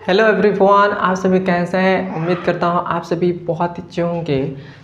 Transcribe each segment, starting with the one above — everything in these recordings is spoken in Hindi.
हेलो एवरीवन, आप सभी कैसे हैं। उम्मीद करता हूँ आप सभी बहुत अच्छे होंगे।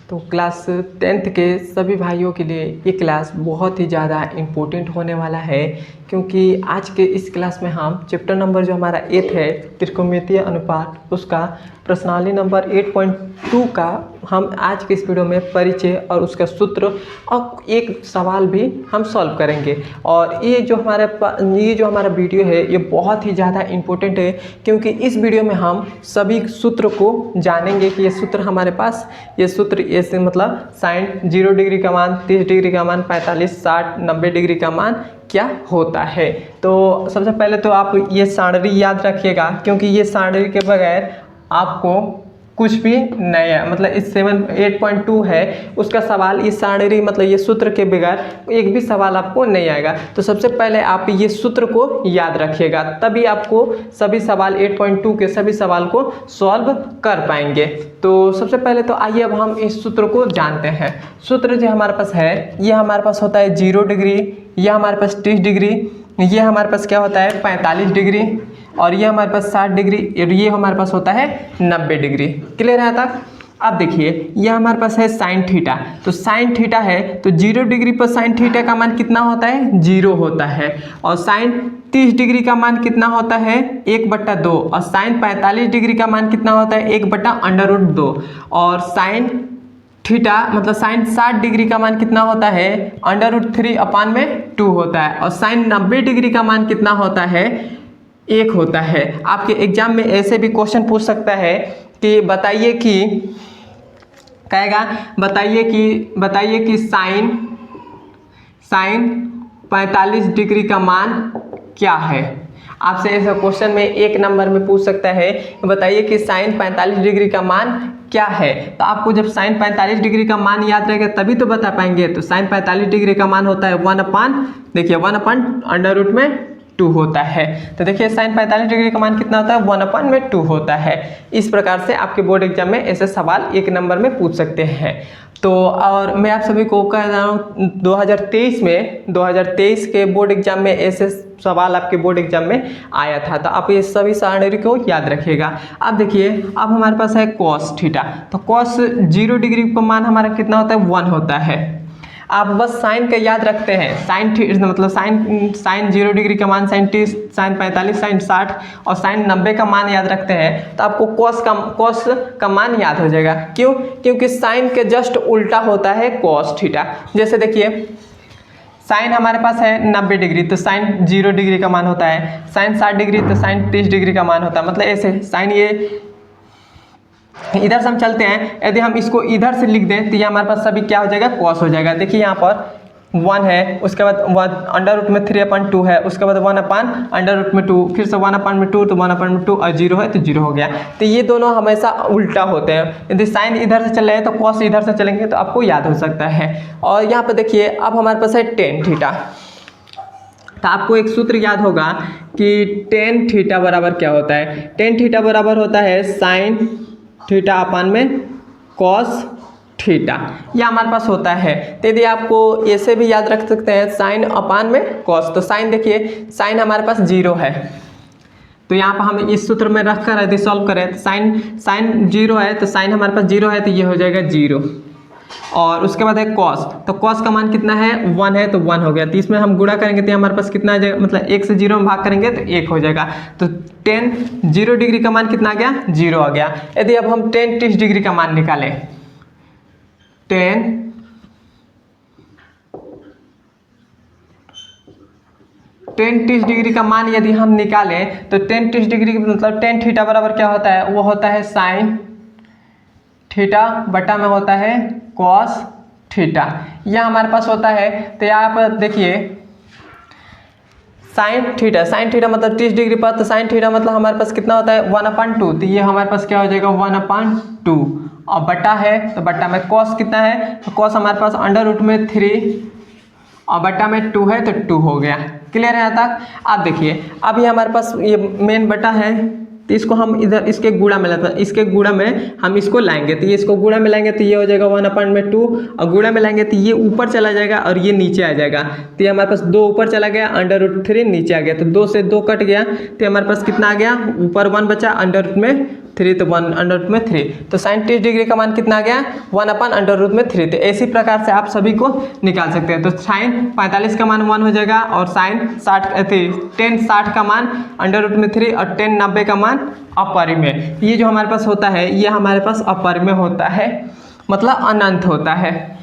तो क्लास 10th के सभी भाइयों के लिए ये क्लास बहुत ही ज़्यादा इम्पोर्टेंट होने वाला है, क्योंकि आज के इस क्लास में हम चैप्टर नंबर जो हमारा 8 है त्रिकोणमितीय अनुपात, उसका प्रश्नावली नंबर 8.2 का हम आज के इस वीडियो में परिचय और उसका सूत्र और एक सवाल भी हम सॉल्व करेंगे। और ये जो हमारा वीडियो है ये बहुत ही ज़्यादा इम्पोर्टेंट है, क्योंकि इस वीडियो में हम सभी सूत्र को जानेंगे कि ये सूत्र हमारे पास ये सूत्र ऐसे मतलब साइन 0 डिग्री का मान, 30 डिग्री का मान, 45, 60, 90 डिग्री का मान क्या होता है। तो सबसे पहले तो आप ये सारणी याद रखिएगा, क्योंकि ये सारणी के बगैर आपको कुछ भी नहीं है। मतलब इस 8.2 है उसका सवाल इस सारणी मतलब ये सूत्र के बगैर एक भी सवाल आपको नहीं आएगा। तो सबसे पहले आप ये सूत्र को याद रखिएगा, तभी आपको सभी सवाल 8.2 के सभी सवाल को सॉल्व कर पाएंगे। तो सबसे पहले तो आइए अब हम इस सूत्र को जानते हैं। सूत्र जो हमारे पास है ये हमारे पास होता है 0 डिग्री, यह हमारे पास 30 डिग्री, ये हमारे पास क्या होता है 45 डिग्री, और ये हमारे पास 60 डिग्री, और ये हमारे पास होता है 90 डिग्री। क्लियर है तक। अब देखिए ये हमारे पास है साइन थीटा। तो साइन थीटा है तो 0 डिग्री पर साइन थीटा का मान कितना होता है 0 होता है, और साइन 30 डिग्री का मान कितना होता है 1/2, और साइन 45 डिग्री का मान कितना होता है 1/√2, और साइन थीटा मतलब साइन 60 डिग्री का मान कितना होता है √3/2 होता है, और साइन 90 डिग्री का मान कितना होता है 1 होता है। आपके एग्जाम में ऐसे भी क्वेश्चन पूछ सकता है कि बताइए कि साइन 45 डिग्री का मान क्या है। आपसे ऐसा क्वेश्चन में 1 नंबर में पूछ सकता है, बताइए कि साइन 45 डिग्री का मान क्या है। तो आपको जब साइन 45 डिग्री का मान याद रहेगा तभी तो बता पाएंगे। तो साइन 45 डिग्री का मान होता है 1/√2 होता है। तो देखिए साइन 45 डिग्री का मान कितना होता है 1/2 होता है। इस प्रकार से आपके बोर्ड एग्जाम में ऐसे सवाल 1 नंबर में पूछ सकते हैं। तो और मैं आप सभी को कह रहा हूँ 2023 के बोर्ड एग्जाम में ऐसे सवाल आपके बोर्ड एग्जाम में आया था। तो आप ये सभी सारणी को याद रखिएगा। अब देखिए अब हमारे पास है कॉस थीटा। तो कॉस 0 डिग्री का मान हमारा कितना होता है 1 होता है। आप बस साइन का याद रखते हैं, मतलब साइन 0 डिग्री का मान, साइन 30, साइन 45, साइन 60 और साइन 90 का मान याद रखते हैं, तो आपको कॉस का मान याद हो जाएगा। क्यों? क्योंकि साइन के जस्ट उल्टा होता है कॉस थीटा। जैसे देखिए साइन हमारे पास है 90 डिग्री तो साइन 0 डिग्री का मान होता है, साइन 60 डिग्री तो साइन 30 डिग्री का मान होता है। मतलब ऐसे साइन ये इधर से हम चलते हैं, यदि हम इसको इधर से लिख दें तो ये हमारे पास सभी क्या हो जाएगा कॉस हो जाएगा। देखिए यहाँ पर 1 है, उसके बाद 1/√3/2 है, उसके बाद 1/√2, फिर से 1/2 तो 1/2 और 0 है तो 0 हो गया। तो ये दोनों हमेशा उल्टा होते हैं। यदि साइन इधर से चल रहे हैं तो कॉस इधर से चलेंगे तो आपको याद हो सकता है। और यहाँ पर देखिए अब हमारे पास है टेन थीटा। तो आपको एक सूत्र याद होगा कि टेन थीटा बराबर क्या होता है। टेन थीटा बराबर होता है साइन थीटा अपान में कॉस थीटा, यह हमारे पास होता है। तो यदि आपको ऐसे भी याद रख सकते हैं साइन अपान में कॉस। तो साइन देखिए साइन हमारे पास 0 है, तो यहाँ पर हम इस सूत्र में रख कर यदि सॉल्व करें तो साइन 0 है, तो साइन हमारे पास 0 है तो ये हो जाएगा 0। और उसके बाद है कॉस। तो कॉस का मान कितना है 1 है तो 1 हो गया। तो इसमें हम गुणा करेंगे तो हमारे पास कितना आ जाएगा, मतलब 1 से 0 में भाग करेंगे तो 1 हो जाएगा। तो 0 डिग्री का मान कितना आ गया 0 आ गया। यदि अब हम 30 डिग्री का मान निकालें, 30 डिग्री का मान यदि हम निकालें तो 30 डिग्री मतलब टेन थीटा बराबर क्या होता है, वो होता है साइन थीटा बटा में होता है कॉस थीटा, यह हमारे पास होता है। तो यहाँ पर देखिए साइन थीटा मतलब 30 डिग्री पर, तो साइन थीटा मतलब हमारे पास कितना होता है 1/2। तो ये हमारे पास क्या हो जाएगा 1/2, और बटा है तो बटा में कॉस कितना है, तो कॉस हमारे पास √3 और बटा में 2 है तो 2 हो गया। क्लियर है यहाँ तक। अब देखिए अब ये हमारे पास ये मेन बटा है तो इसको हम इधर इसके गुणा में लाते हैं, इसके गुणा में हम इसको लाएंगे, तो ये इसको गुणा में लाएंगे तो ये हो जाएगा 1/2, और गुणा में लाएंगे तो ये ऊपर चला जाएगा और ये नीचे आ जाएगा। तो ये हमारे पास 2 ऊपर चला गया, √3 नीचे आ गया, तो 2 से 2 कट गया, तो हमारे पास कितना आ गया, ऊपर 1 बचा, √3, तो 1/3, तो sin 30 डिग्री का मान कितना आ गया, 1/√3। तो इसी प्रकार से आप सभी को निकाल सकते हैं। तो sin 45 का मान 1 हो जाएगा, और sin 10 60 का मान √3, और 10 90 का मान अपरिमेय। ये जो हमारे पास होता है, ये हमारे पास अपरिमेय होता है, मतलब अनंत होता है।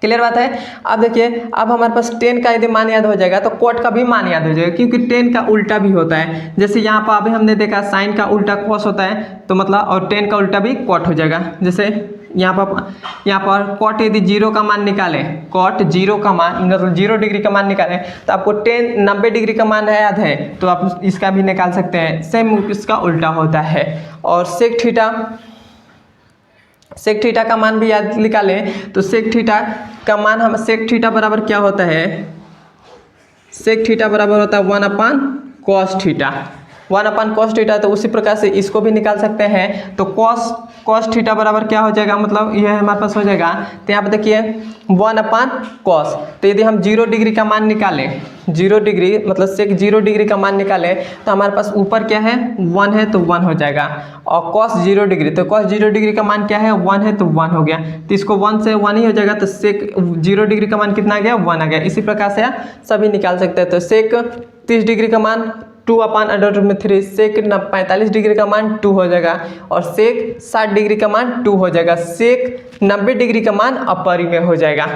क्लियर बात है। अब देखिए, अब हमारे पास 10 का यदि मान याद हो जाएगा तो cot का भी मान याद हो जाएगा, क्योंकि 10 का उल्टा भी होता है। जैसे यहाँ पर अभी हमने देखा sin का उल्टा cos होता है, तो मतलब और 10 का उल्टा भी cot हो जाएगा। जैसे यहाँ पर cot यदि 0 का मान निकालें, cot 0 का मान मतलब 0 डिग्री का मान निकालें, तो आपको 90 डिग्री का मान है याद है, तो आप इसका भी निकाल सकते हैं। सेम इसका उल्टा होता है। और sec थीटा का मान भी याद निकालें, तो sec थीटा का मान हम sec थीटा बराबर क्या होता है, sec थीटा बराबर होता है 1/cos थीटा, 1/cos थीटा। तो उसी प्रकार से इसको भी निकाल सकते हैं। तो cos थीटा बराबर क्या हो जाएगा, मतलब यह हमारे पास हो जाएगा, तो यहाँ पर देखिए 1/cos। तो यदि हम 0 डिग्री का मान निकालें, 0 डिग्री मतलब sec 0 डिग्री का मान निकालें, तो हमारे पास ऊपर क्या है, 1 है, तो 1 हो जाएगा। और cos 0 डिग्री, तो cos 0 डिग्री का मान क्या है, 1 है, तो 1 हो गया। तो इसको 1 से 1 ही हो जाएगा, तो sec 0 डिग्री का मान कितना आ गया, 1 आ गया। इसी प्रकार से आप सभी निकाल सकते हैं। तो sec 30 डिग्री का मान 2/√3, sec 45 डिग्री का मान 2 हो जाएगा, और sec 60 डिग्री का मान 2 हो जाएगा, sec 90 डिग्री का मान अपरिमेय हो जाएगा।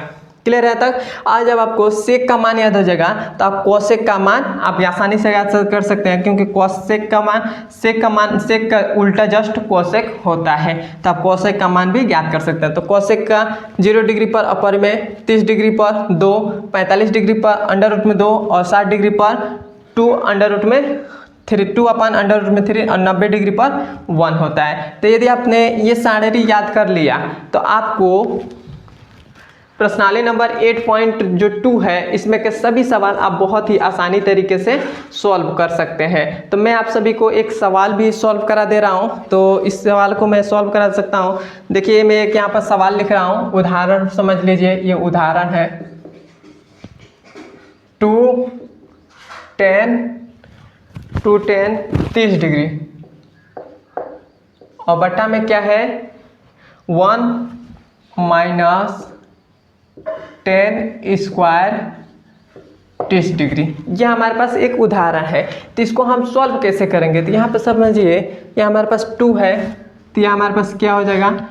क्लियर है तक। आज जब आपको sec का मान याद हो जाएगा, तो आप cosec का मान आप आसानी से याद कर सकते हैं, क्योंकि sec का उल्टा जस्ट cosec होता है, तो आप cosec का मान भी ज्ञात कर सकते हैं। तो cosec का 0 डिग्री पर अपरिमेय, 30 डिग्री पर 2, 45 डिग्री पर √2, और 60 डिग्री पर 2/√3, 2/√3, और 90 डिग्री पर 1 होता है। तो यदि आपने ये सारे याद कर लिया, तो आपको प्रश्नावली नंबर 8.2 है, इसमें के सभी सवाल आप बहुत ही आसानी तरीके से सॉल्व कर सकते हैं। तो मैं आप सभी को एक सवाल भी सॉल्व करा दे रहा हूं, तो इस सवाल को मैं सॉल्व करा सकता हूं। देखिए, मैं एक यहाँ पर सवाल लिख रहा हूं, उदाहरण समझ लीजिए। ये उदाहरण है 2tan 30 डिग्री, और बटा में क्या है, 1 - tan स्क्वायर 30 डिग्री। यह हमारे पास एक उदाहरण है। तो इसको हम सॉल्व कैसे करेंगे, तो यहाँ पर समझिए, यह हमारे पास 2 है, तो यह हमारे पास क्या हो जाएगा,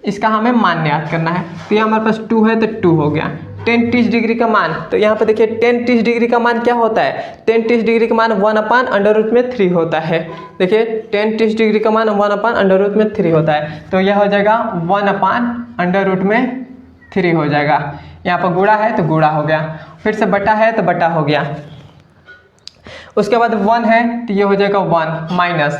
इसका हमें मान याद करना है। तो यह हमारे पास 2 है, तो 2 हो गया। tan 30 डिग्री का मान, तो यहाँ पर देखिए tan 30 डिग्री का मान क्या होता है, tan 30 डिग्री का मान 1/√3 होता है। देखिए tan 30 डिग्री का मान 1/√3 होता है, तो यह हो जाएगा 1/√3 हो जाएगा। यहाँ पर गुणा है तो गुणा हो गया, फिर से बटा है तो बटा हो गया। उसके बाद 1 है, तो ये हो जाएगा 1 माइनस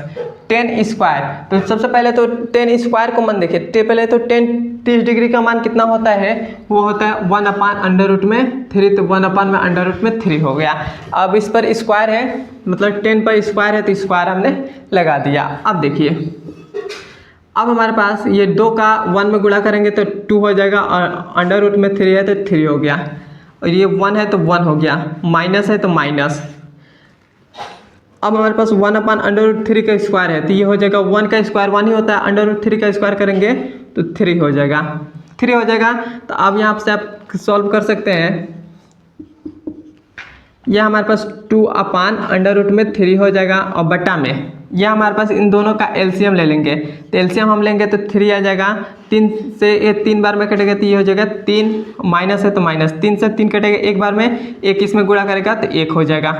tan स्क्वायर। तो सबसे पहले तो tan स्क्वायर को मान देखिए, पहले तो tan 30 डिग्री का मान कितना होता है, वो होता है 1/√3, तो 1/√3 हो गया। अब इस पर स्क्वायर है, मतलब 10 पर स्क्वायर है, तो स्क्वायर हमने लगा दिया। अब देखिए, अब हमारे पास ये 2 का 1 में गुणा करेंगे तो 2 हो जाएगा, और √3 है तो 3 हो गया, और ये 1 है तो 1 हो गया, माइनस है तो माइनस। अब हमारे पास 1/√3 का स्क्वायर है, तो ये हो जाएगा 1 का स्क्वायर 1 ही होता है, √3 का स्क्वायर करेंगे तो 3 हो जाएगा, 3 हो जाएगा। तो अब यहाँ से आप सॉल्व कर सकते हैं। यह हमारे पास 2/√3 हो जाएगा, और बटा में यह हमारे पास इन दोनों का एलसीएम ले लेंगे। तो एलसीएम हम लेंगे तो 3 आ जाएगा, 3 से ये 3 बार में कटेगा, तो ये हो जाएगा 3, माइनस है तो माइनस, 3 से 3 कटेगा एक बार में, 1 इसमें गुणा करेगा तो 1 हो जाएगा।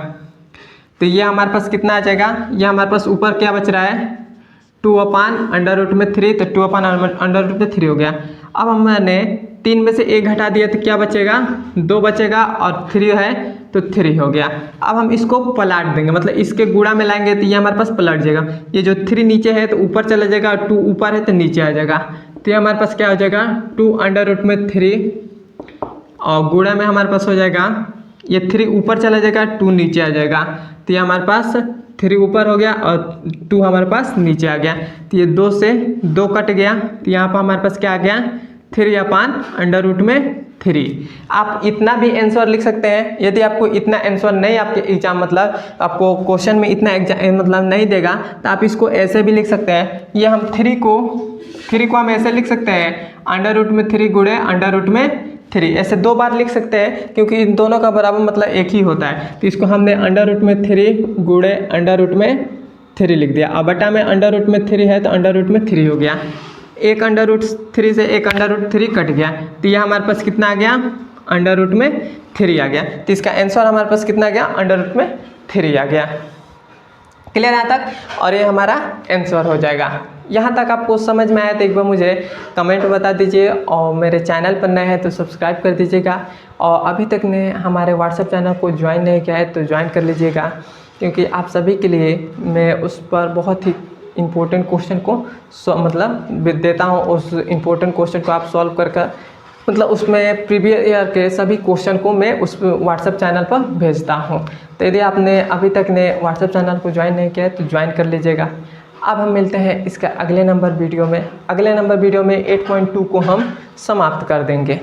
तो ये हमारे पास कितना आ जाएगा, ये हमारे पास ऊपर क्या बच रहा है, 2/√3, तो 2/√3 हो गया। अब हमने 3 में से 1 घटा दिया तो क्या बचेगा, 2 बचेगा, और 3 है तो 3 हो गया। अब हम इसको पलट देंगे, मतलब इसके गुणा में लाएंगे तो ये हमारे पास पलट जाएगा। ये जो 3 नीचे है तो ऊपर चला जाएगा, और 2 ऊपर है तो नीचे आ जाएगा। तो ये हमारे पास क्या हो जाएगा, 2/√3, और गुणा में हमारे पास हो जाएगा, ये 3 ऊपर चला जाएगा, 2 नीचे आ जाएगा, तो ये हमारे पास 3 ऊपर हो गया और 2 हमारे पास नीचे आ गया। तो ये 2 से 2 कट गया, तो यहाँ पर हमारे पास क्या आ गया 3 अपान अंडर रूट में 3। आप इतना भी आंसर लिख सकते हैं। यदि आपको इतना आंसर नहीं, आपके एग्जाम मतलब आपको क्वेश्चन में इतना मतलब नहीं देगा, तो आप इसको ऐसे भी लिख सकते हैं। ये हम 3 को हम ऐसे लिख सकते हैं अंडर रूट में 3 गुणे अंडर रूट में 3, ऐसे 2 बार लिख सकते हैं क्योंकि इन दोनों का बराबर मतलब एक ही होता है। तो इसको हमने अंडर रूट में 3 गुणे अंडर रूट में 3 लिख दिया। अब बटा में अंडर रूट में 3 है तो अंडर रूट में 3 हो गया। एक अंडर रूट 3 से एक अंडर रूट 3 कट गया, तो यह हमारे पास कितना आ गया अंडर रूट में 3 आ गया। तो इसका आंसर हमारे पास कितना आ गया अंडर रूट में 3 आ गया। क्लियर यहाँ तक, और ये हमारा आंसर हो जाएगा। यहाँ तक आपको समझ में आया तो एक बार मुझे कमेंट बता दीजिए, और मेरे चैनल पर नए हैं तो सब्सक्राइब कर दीजिएगा, और अभी तक ने हमारे व्हाट्सएप चैनल को ज्वाइन नहीं किया है तो ज्वाइन कर लीजिएगा, क्योंकि आप सभी के लिए मैं उस पर बहुत ही इम्पोर्टेंट क्वेश्चन को मतलब देता हूँ। उस इम्पोर्टेंट क्वेश्चन को आप सॉल्व कर मतलब उसमें प्रीवियस ईयर के सभी क्वेश्चन को मैं उस व्हाट्सएप चैनल पर भेजता हूँ। तो यदि आपने अभी तक ने व्हाट्सएप चैनल को ज्वाइन नहीं किया है तो ज्वाइन कर लीजिएगा। अब हम मिलते हैं इसका अगले नंबर वीडियो में। अगले नंबर वीडियो में 8.2 को हम समाप्त कर देंगे।